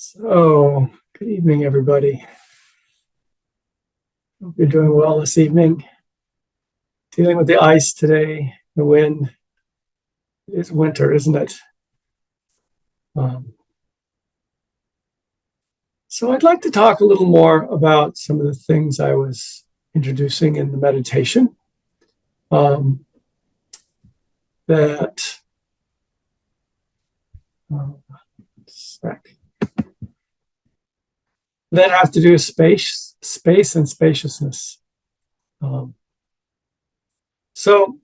So, good evening, everybody. Hope you're doing well this evening. Dealing with the ice today, the wind. It is winter, isn't it? So, I'd like to talk a little more about some of the things I was introducing in the meditation that have to do with space and spaciousness. So,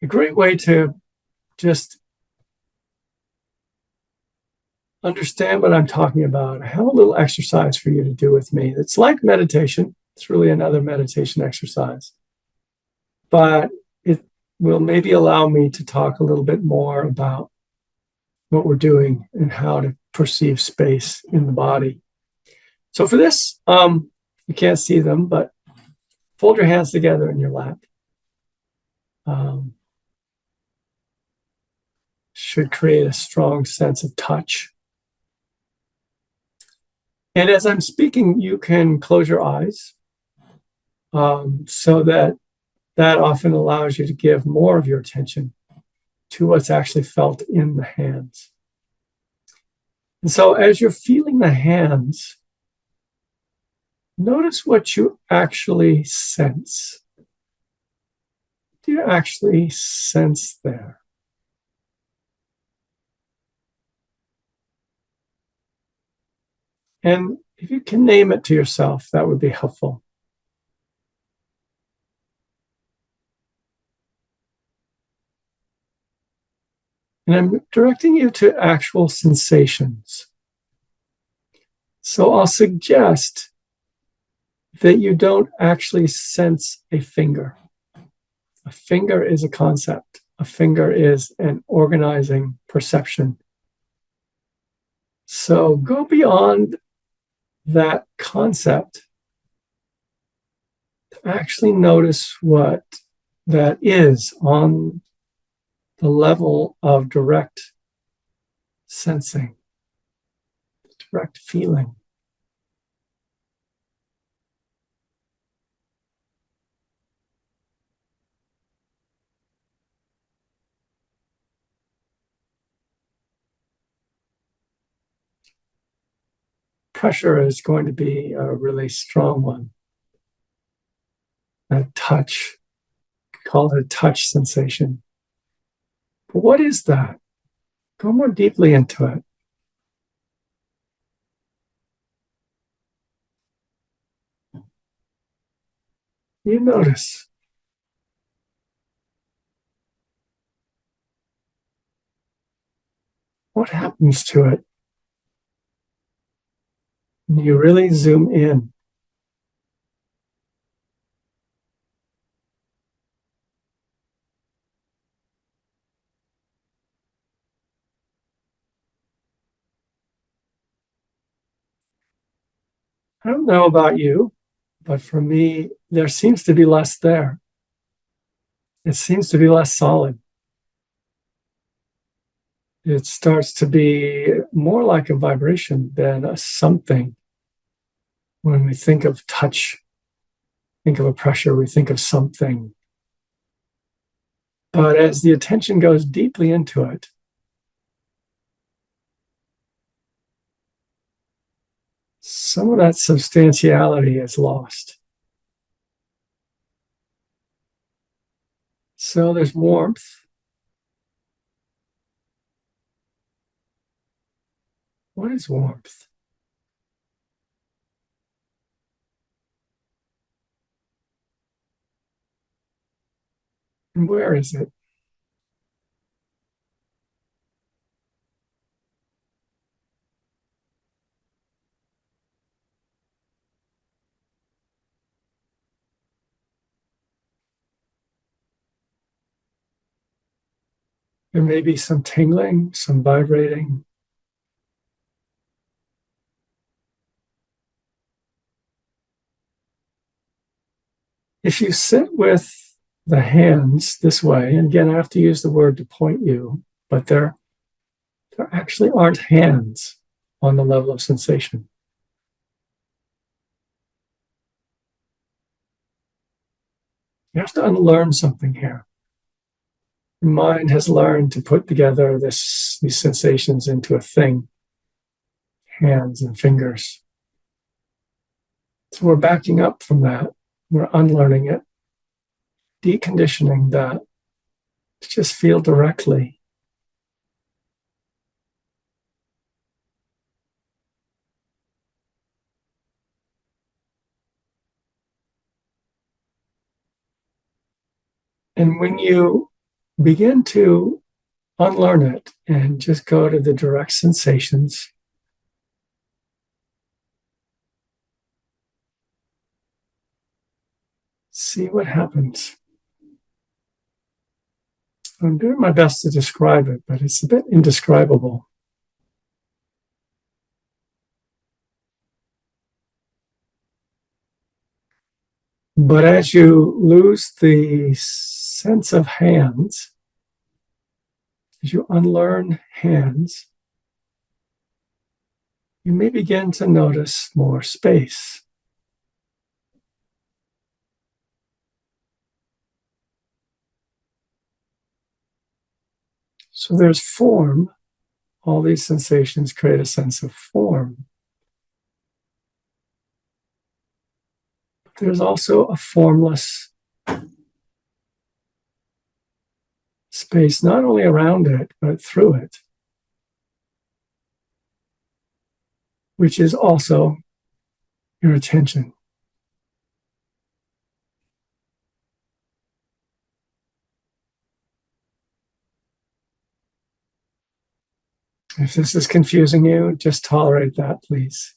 a great way to just understand what I'm talking about, I have a little exercise for you to do with me. It's like meditation. It's really another meditation exercise. But it will maybe allow me to talk a little bit more about what we're doing and how to perceive space in the body. So for this, you can't see them, but fold your hands together in your lap. Should create a strong sense of touch. And as I'm speaking, you can close your eyes so that often allows you to give more of your attention to what's actually felt in the hands. And so as you're feeling the hands, notice what you actually sense. What do you actually sense there? And if you can name it to yourself, that would be helpful. And I'm directing you to actual sensations. So I'll suggest that you don't actually sense a finger. A finger is a concept. A finger is an organizing perception. So go beyond that concept to actually notice what that is on the level of direct sensing, direct feeling. Pressure is going to be a really strong one. That touch, call it a touch sensation. But what is that? Go more deeply into it. You notice. What happens to it? You really zoom in. I don't know about you, but for me, there seems to be less there. It seems to be less solid. It starts to be more like a vibration than a something. When we think of touch, think of a pressure, we think of something. But as the attention goes deeply into it, some of that substantiality is lost. So there's warmth. What is warmth? And where is it? There may be some tingling, some vibrating. If you sit with the hands this way, and again, I have to use the word to point you, but they're there actually aren't hands on the level of sensation. You have to unlearn something here. Your mind has learned to put together these sensations into a thing, hands and fingers. So we're backing up from that. We're unlearning it, deconditioning that to just feel directly. And when you begin to unlearn it and just go to the direct sensations, see what happens. I'm doing my best to describe it, but it's a bit indescribable. But as you lose the sense of hands, as you unlearn hands, you may begin to notice more space. So there's form. All these sensations create a sense of form. But there's also a formless space, not only around it, but through it, which is also your attention. If this is confusing you, just tolerate that, please.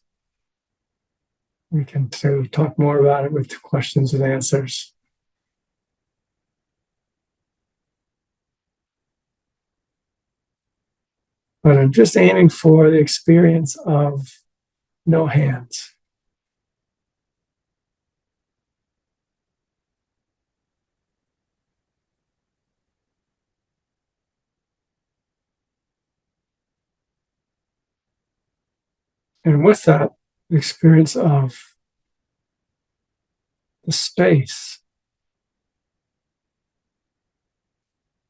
We can talk more about it with questions and answers. But I'm just aiming for the experience of no hands. And with that, the experience of the space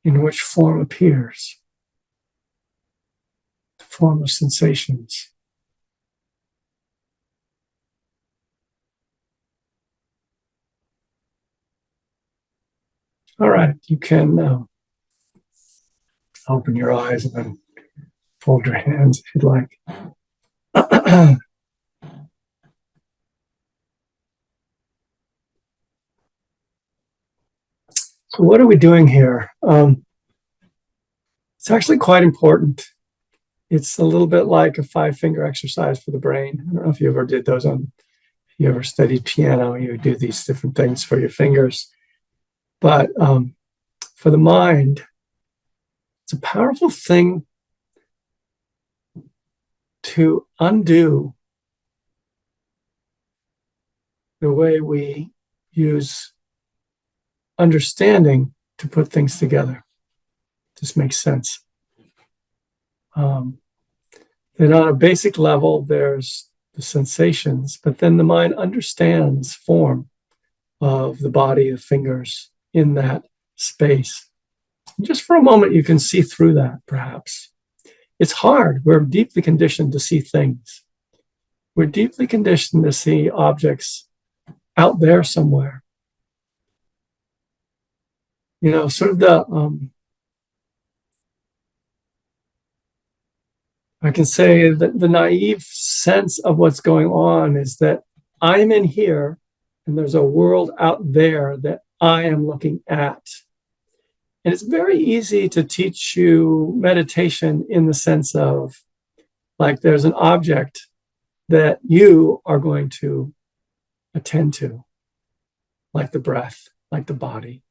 in which form appears, the form of sensations. All right, you can open your eyes and then fold your hands if you'd like. So what are we doing here? It's actually quite important. It's a little bit like a 5-finger exercise for the brain. I don't know if you ever did those if you ever studied piano, you do these different things for your fingers. But for the mind, it's a powerful thing to undo the way we use understanding to put things together. This makes sense. Then on a basic level, there's the sensations, but then the mind understands form of the body, the fingers in that space. And just for a moment, you can see through that, perhaps. It's hard. We're deeply conditioned to see things. We're deeply conditioned to see objects out there somewhere. You know, sort of I can say that the naive sense of what's going on is that I'm in here and there's a world out there that I am looking at. And it's very easy to teach you meditation in the sense of, like, there's an object that you are going to attend to, like the breath, like the body.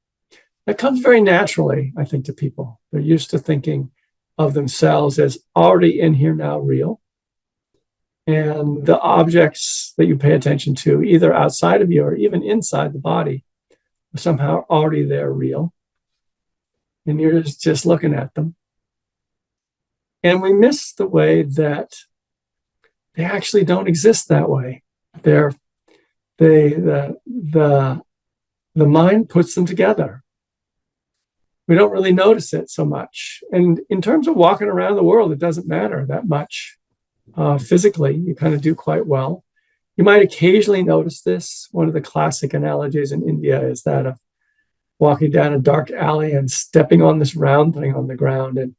That comes very naturally, I think, to people. They're used to thinking of themselves as already in here now, real. And the objects that you pay attention to, either outside of you or even inside the body, are somehow already there, real. And you're just looking at them. And we miss the way that they actually don't exist that way. The mind puts them together. We don't really notice it so much. And in terms of walking around the world, it doesn't matter that much. Physically, you kind of do quite well. You might occasionally notice this. One of the classic analogies in India is that of walking down a dark alley and stepping on this round thing on the ground and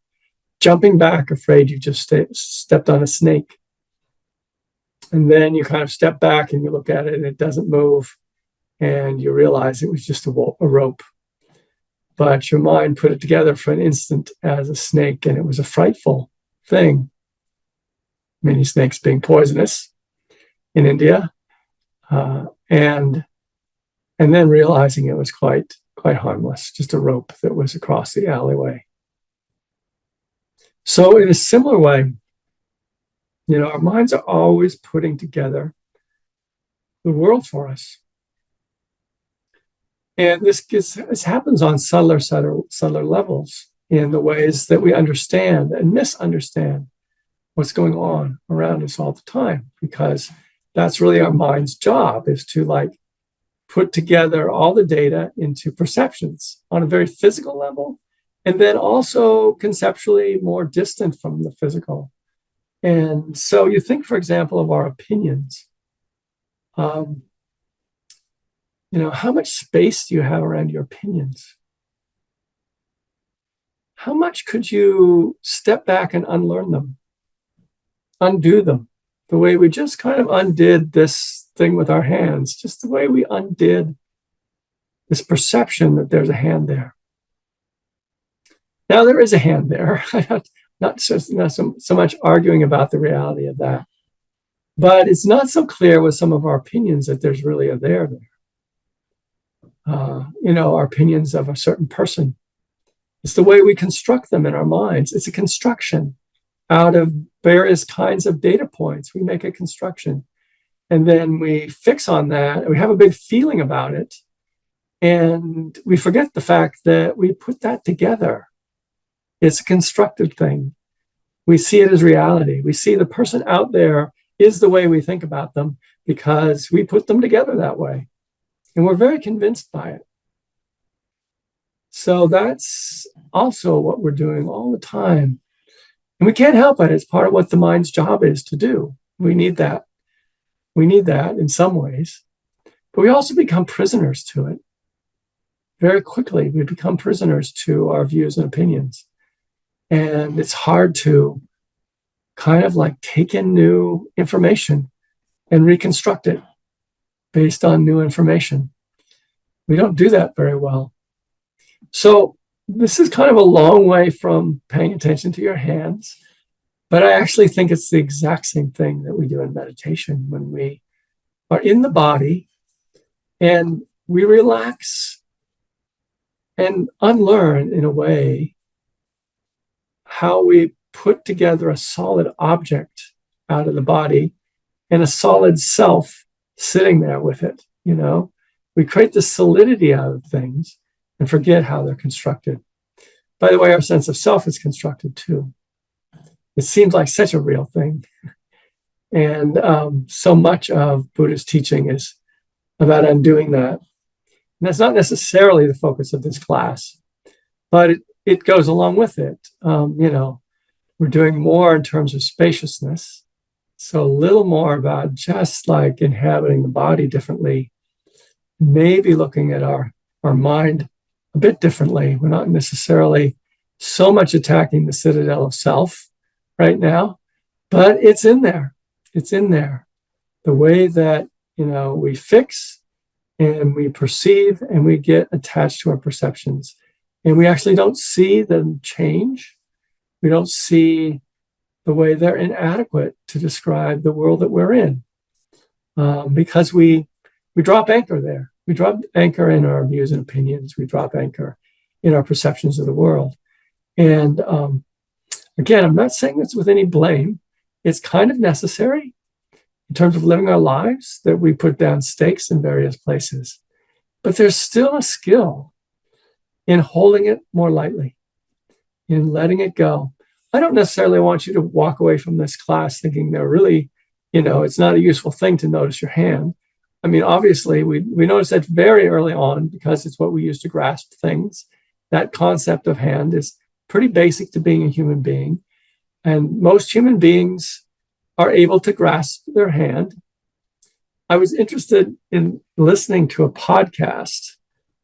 jumping back, afraid you just stepped on a snake. And then you kind of step back and you look at it and it doesn't move. And you realize it was just a rope. But your mind put it together for an instant as a snake, and it was a frightful thing. Many snakes being poisonous in India. And then realizing it was quite harmless, just a rope that was across the alleyway. So in a similar way, our minds are always putting together the world for us. And this happens on subtler levels in the ways that we understand and misunderstand what's going on around us all the time, because that's really our mind's job, is to put together all the data into perceptions on a very physical level, and then also conceptually more distant from the physical. And so you think, for example, of our opinions. How much space do you have around your opinions? How much could you step back and unlearn them, undo them, the way we just kind of undid this thing with our hands, just the way we undid this perception that there's a hand there. Now, there is a hand there. not so much arguing about the reality of that. But it's not so clear with some of our opinions that there's really a there. Our opinions of a certain person. It's the way we construct them in our minds. It's a construction out of various kinds of data points. We make a construction, and then we fix on that. We have a big feeling about it, and we forget the fact that we put that together. It's a constructed thing. We see it as reality. We see the person out there is the way we think about them because we put them together that way. And we're very convinced by it. So that's also what we're doing all the time. And we can't help it. It's part of what the mind's job is to do. We need that. We need that in some ways. But we also become prisoners to it. Very quickly, we become prisoners to our views and opinions. And it's hard to kind of take in new information and reconstruct it based on new information. We don't do that very well. So this is kind of a long way from paying attention to your hands, but I actually think it's the exact same thing that we do in meditation when we are in the body and we relax and unlearn, in a way, how we put together a solid object out of the body and a solid self sitting there with it. We create the solidity out of things and forget how they're constructed. By the way, our sense of self is constructed too. It seems like such a real thing. And so much of Buddhist teaching is about undoing that. And that's not necessarily the focus of this class, but it goes along with it. We're doing more in terms of spaciousness. So a little more about just inhabiting the body differently, maybe looking at our mind a bit differently. We're not necessarily so much attacking the citadel of self right now, but it's in there. It's in there. The way that, we fix and we perceive and we get attached to our perceptions. And we actually don't see them change. We don't see the way they're inadequate to describe the world that we're in, because we drop anchor there. We drop anchor in our views and opinions. We drop anchor in our perceptions of the world. And again, I'm not saying this with any blame. It's kind of necessary in terms of living our lives that we put down stakes in various places. But there's still a skill in holding it more lightly, in letting it go. I don't necessarily want you to walk away from this class thinking they're really, it's not a useful thing to notice your hand. I mean, obviously, we notice that very early on because it's what we use to grasp things. That concept of hand is pretty basic to being a human being. And most human beings are able to grasp their hand. I was interested in listening to a podcast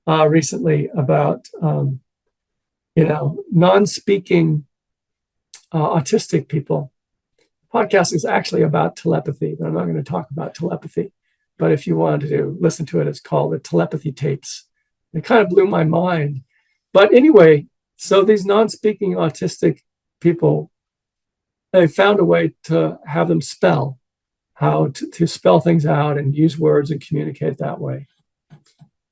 recently about, non-speaking autistic people. Podcast is actually about telepathy, but I'm not going to talk about telepathy. But if you wanted to listen to it, it's called the Telepathy Tapes. It kind of blew my mind. But anyway, so these non-speaking autistic people, they found a way to have them spell, how to spell things out and use words and communicate that way.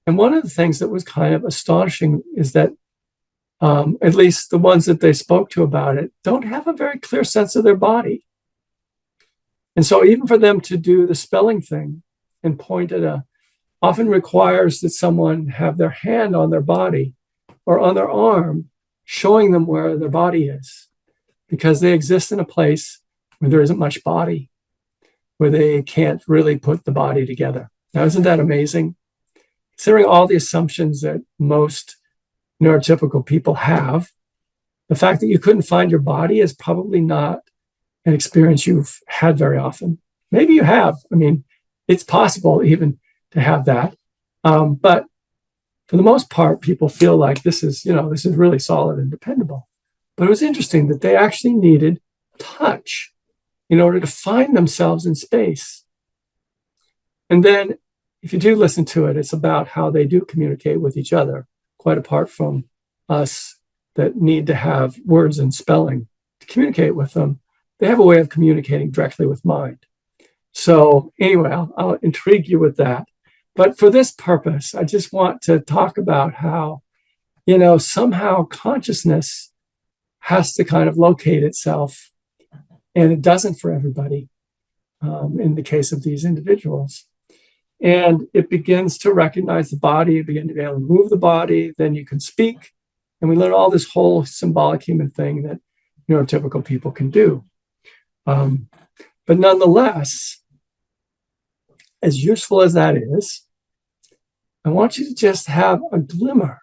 And one of the things that was kind of astonishing is that at least the ones that they spoke to about it don't have a very clear sense of their body. And so even for them to do the spelling thing and point at often requires that someone have their hand on their body or on their arm, showing them where their body is, because they exist in a place where there isn't much body, where they can't really put the body together. Now, isn't that amazing? Considering all the assumptions that most neurotypical people have, the fact that you couldn't find your body is probably not an experience you've had very often. Maybe you have. I mean, it's possible even to have that. But for the most part, people feel like this is really solid and dependable. But it was interesting that they actually needed touch in order to find themselves in space. And then if you do listen to it, it's about how they do communicate with each other, quite apart from us that need to have words and spelling to communicate with them. They have a way of communicating directly with mind. So anyway, I'll intrigue you with that. But for this purpose, I just want to talk about how, somehow consciousness has to kind of locate itself, and it doesn't for everybody in the case of these individuals. And it begins to recognize the body, you begin to be able to move the body, then you can speak. And we learn all this whole symbolic human thing that neurotypical people can do. But nonetheless, as useful as that is, I want you to just have a glimmer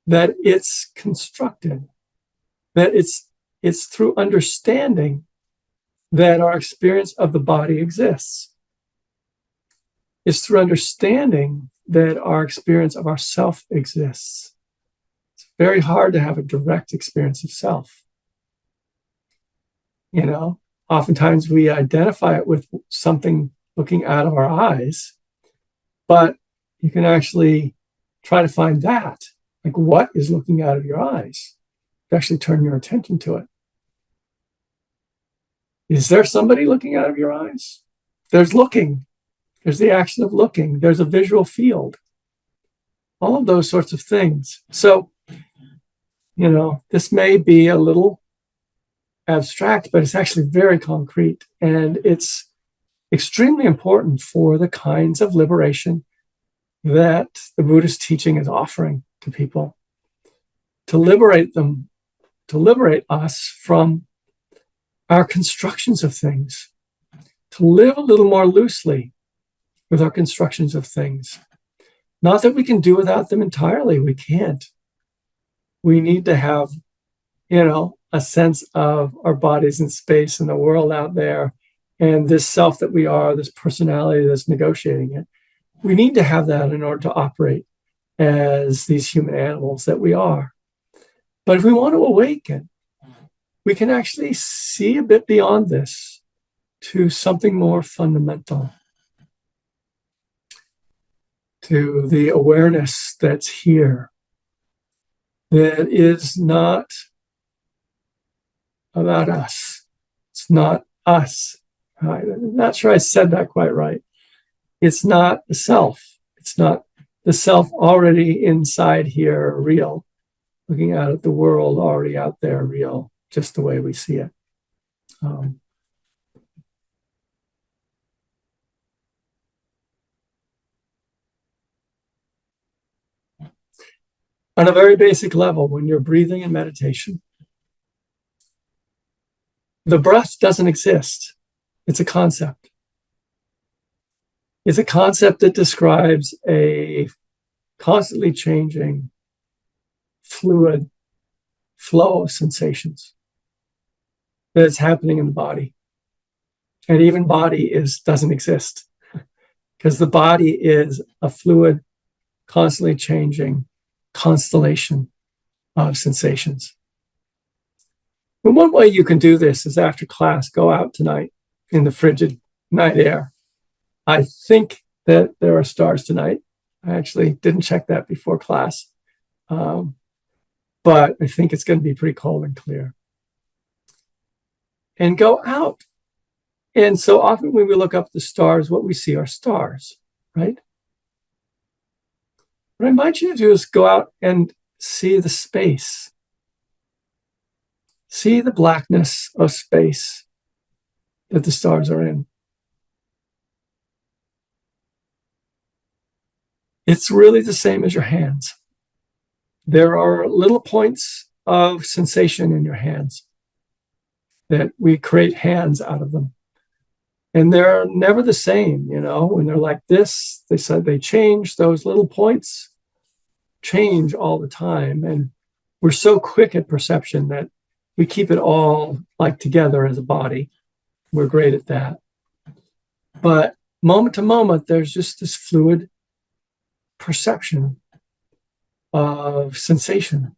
that it's constructed, that it's through understanding that our experience of the body exists. It's through understanding that our experience of ourself exists. It's very hard to have a direct experience of self. Oftentimes we identify it with something looking out of our eyes, but you can actually try to find that. Like, what is looking out of your eyes? You actually turn your attention to it. Is there somebody looking out of your eyes? There's looking. There's the action of looking. There's a visual field. All of those sorts of things. So, this may be a little abstract, but it's actually very concrete. And it's extremely important for the kinds of liberation that the Buddhist teaching is offering to people, to liberate them, to liberate us from our constructions of things, to live a little more loosely with our constructions of things. Not that we can do without them entirely. We can't. We need to have, a sense of our bodies in space and the world out there, and this self that we are, this personality that's negotiating it. We need to have that in order to operate as these human animals that we are. But if we want to awaken, we can actually see a bit beyond this to something more fundamental, to the awareness that's here, that is not about us. It's not us. I'm not sure I said that quite right. It's not the self. It's not the self already inside here, real, looking out at the world already out there, real, just the way we see it. On a very basic level, when you're breathing in meditation, The breath doesn't exist. It's a concept. It's a concept that describes a constantly changing fluid flow of sensations that is happening in the body. And even body doesn't exist, because the body is a fluid, constantly changing constellation of sensations. And one way you can do this is after class, go out tonight in the frigid night air. I think that there are stars tonight. I actually didn't check that before class. But I think it's going to be pretty cold and clear. And go out. And so often when we look up the stars, what we see are stars, right? What I invite you to do is go out and see the space. See the blackness of space that the stars are in. It's really the same as your hands. There are little points of sensation in your hands that we create hands out of them. And they're never the same, you know, when they're like this, they said they change. Those little points change all the time. And we're so quick at perception that we keep it all like together as a body. We're great at that. But moment to moment, there's just this fluid perception of sensation.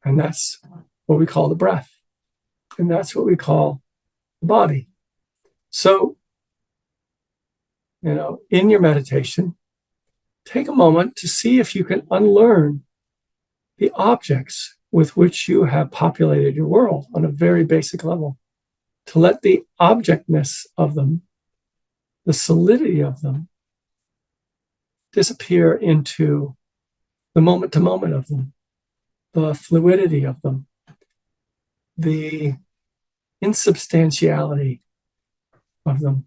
And that's what we call the breath. And that's what we call the body. So, you know, in your meditation, take a moment to see if you can unlearn the objects with which you have populated your world on a very basic level, to let the objectness of them, the solidity of them, disappear into the moment to moment of them, the fluidity of them, the insubstantiality of them.